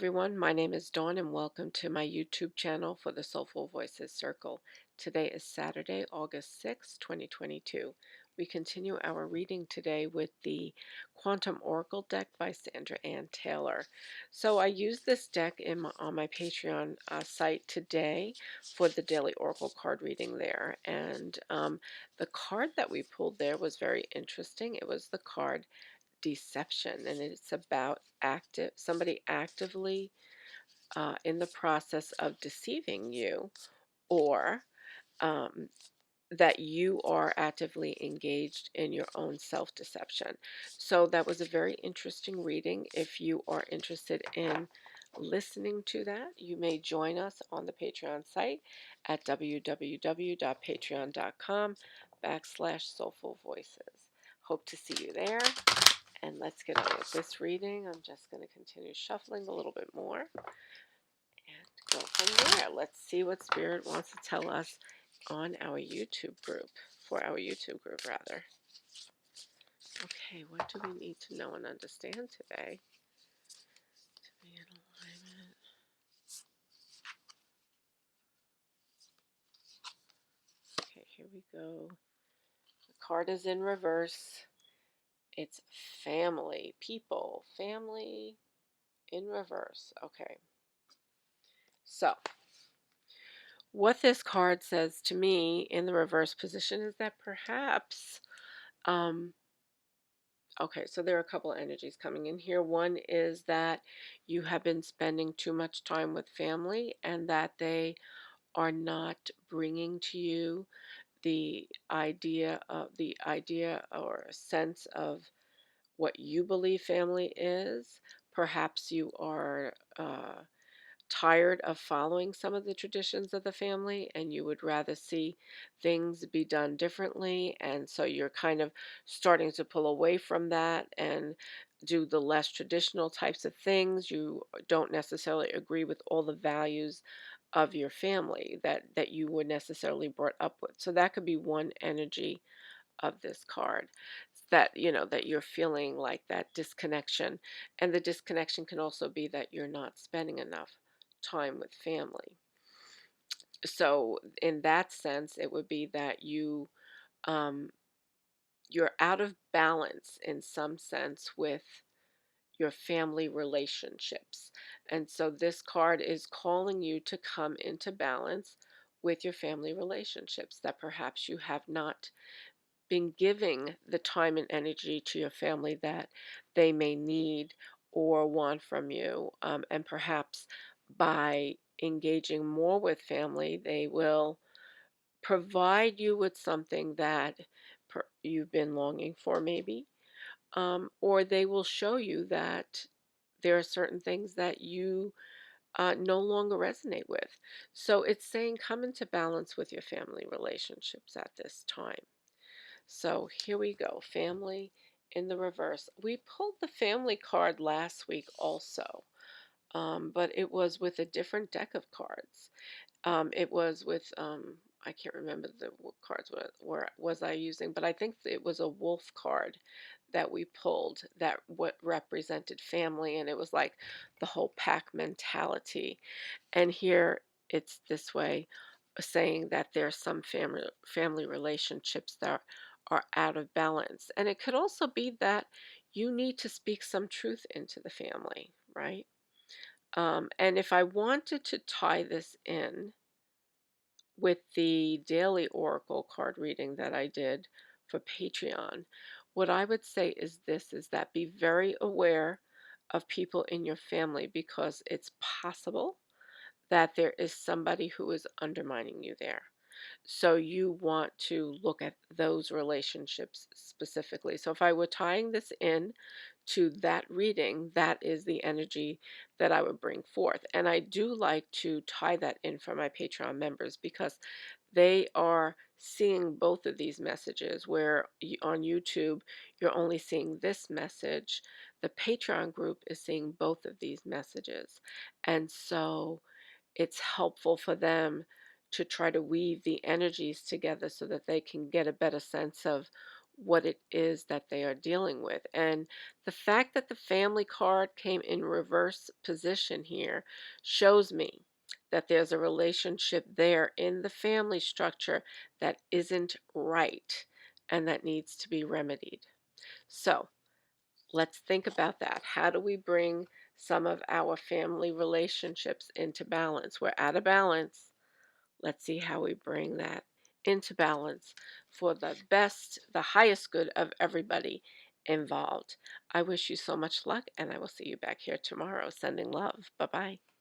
Everyone, my name is Dawn and welcome to my YouTube channel for the Soulful Voices Circle. Today is Saturday, August 6, 2022. We continue our reading today with the Quantum Oracle deck by Sandra Ann Taylor. So I used this deck on my Patreon site today for the daily Oracle card reading there. And the card that we pulled there was very interesting. It was the card Deception, and it's about somebody actively in the process of deceiving you, or um, that you are actively engaged in your own self-deception. So that was a very interesting reading. If you are interested in listening to that, you may join us on the Patreon site at www.patreon.com/soulful voices. Hope to see you there. And let's get on with this reading. I'm just going to continue shuffling a little bit more and go from there. Let's see what Spirit wants to tell us on our YouTube group, for our YouTube group, rather. Okay, what do we need to know and understand today to be in alignment? Okay, here we go. The card is in reverse. It's family, people, family in reverse. Okay. So, what this card says to me in the reverse position is that perhaps, um, okay, so there are a couple of energies coming in here. One is that you have been spending too much time with family and that they are not bringing to you the idea or a sense of what you believe family is. Perhaps you are tired of following some of the traditions of the family and you would rather see things be done differently, and so you're kind of starting to pull away from that and do the less traditional types of things. You don't necessarily agree with all the values of your family that you were necessarily brought up with. So that could be one energy of this card, that that you're feeling like that disconnection. And the disconnection can also be that you're not spending enough time with family. So in that sense, it would be that um, you're out of balance in some sense with your family relationships. And so this card is calling you to come into balance with your family relationships, that perhaps you have not been giving the time and energy to your family that they may need or want from you. And perhaps by engaging more with family, they will provide you with something that you've been longing for, maybe. Or they will show you that there are certain things that you no longer resonate with. So it's saying come into balance with your family relationships at this time. So here we go, family in the reverse. We pulled the family card last week also, but it was with a different deck of cards. It was with, I can't remember what cards was I using, but I think it was a wolf card that we pulled that what represented family, and it was like the whole pack mentality. And here it's this way, saying that there's some family relationships that are out of balance. And it could also be that you need to speak some truth into the family, right? And if I wanted to tie this in with the daily oracle card reading that I did for Patreon, what I would say is this, is that be very aware of people in your family, because it's possible that there is somebody who is undermining you there. So you want to look at those relationships specifically. So if I were tying this in to that reading, that is the energy that I would bring forth. And I do like to tie that in for my Patreon members, because they are seeing both of these messages, where on YouTube you're only seeing this message. The Patreon group is seeing both of these messages. And so it's helpful for them to try to weave the energies together so that they can get a better sense of what it is that they are dealing with. And the fact that the family card came in reverse position here shows me that there's a relationship there in the family structure that isn't right and that needs to be remedied. So let's think about that. How do we bring some of our family relationships into balance? We're out of balance. Let's see how we bring that into balance for the best, the highest good of everybody involved. I wish you so much luck, and I will see you back here tomorrow. Sending love. Bye bye.